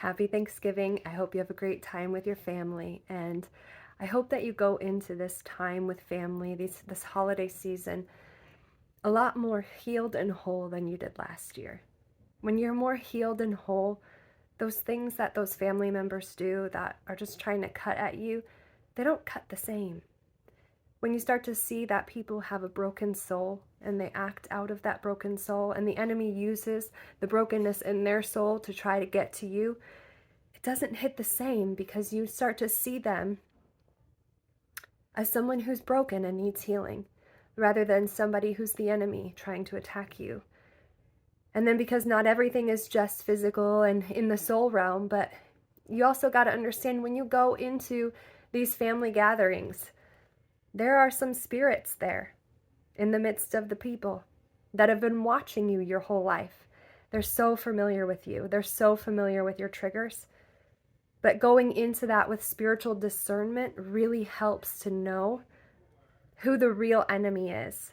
Happy Thanksgiving. I hope you have a great time with your family, and I hope that you go into this time with family, this holiday season, a lot more healed and whole than you did last year. When you're more healed and whole, those things that those family members do that are just trying to cut at you, they don't cut the same. When you start to see that people have a broken soul and they act out of that broken soul, and the enemy uses the brokenness in their soul to try to get to you, it doesn't hit the same because you start to see them as someone who's broken and needs healing, rather than somebody who's the enemy trying to attack you. And then because not everything is just physical and in the soul realm, but you also got to understand when you go into these family gatherings, there are some spirits there in the midst of the people that have been watching you your whole life. They're so familiar with you. They're so familiar with your triggers. But going into that with spiritual discernment really helps to know who the real enemy is.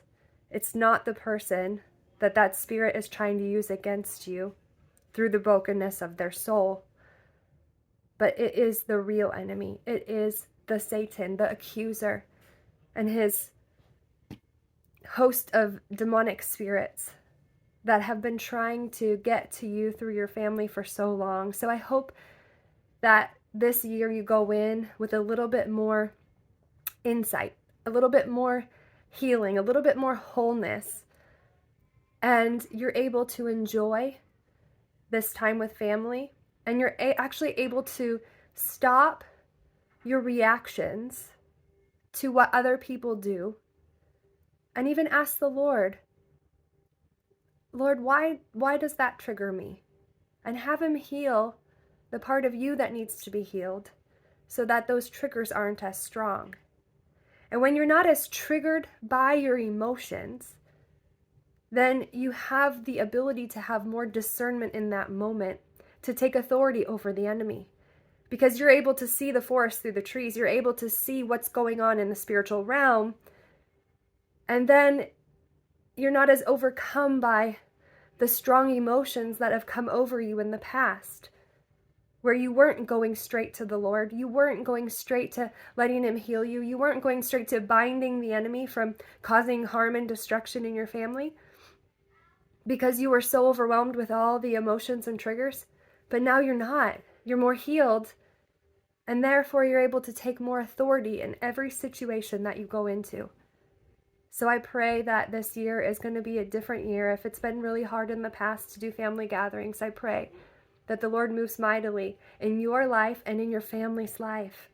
It's not the person that spirit is trying to use against you through the brokenness of their soul, but it is the real enemy. It is the Satan, the accuser, and his host of demonic spirits that have been trying to get to you through your family for so long. So I hope that this year you go in with a little bit more insight, a little bit more healing, a little bit more wholeness, and you're able to enjoy this time with family, and you're actually able to stop your reactions to what other people do, and even ask the Lord, why does that trigger me? And have him heal the part of you that needs to be healed so that those triggers aren't as strong. And when you're not as triggered by your emotions, then you have the ability to have more discernment in that moment to take authority over the enemy. Because you're able to see the forest through the trees. You're able to see what's going on in the spiritual realm. And then you're not as overcome by the strong emotions that have come over you in the past, where you weren't going straight to the Lord. You weren't going straight to letting him heal you. You weren't going straight to binding the enemy from causing harm and destruction in your family because you were so overwhelmed with all the emotions and triggers. But now you're not. You're more healed, and therefore you're able to take more authority in every situation that you go into. So I pray that this year is going to be a different year. If it's been really hard in the past to do family gatherings, I pray that the Lord moves mightily in your life and in your family's life.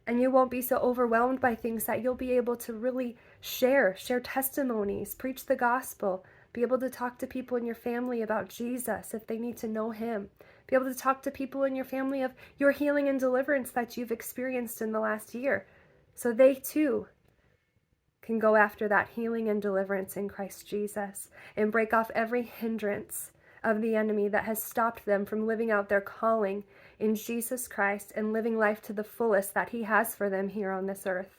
And you won't be so overwhelmed by things that you'll be able to really share testimonies, preach the gospel, be able to talk to people in your family about Jesus if they need to know him. Be able to talk to people in your family of your healing and deliverance that you've experienced in the last year, so they too can go after that healing and deliverance in Christ Jesus and break off every hindrance of the enemy that has stopped them from living out their calling in Jesus Christ and living life to the fullest that he has for them here on this earth.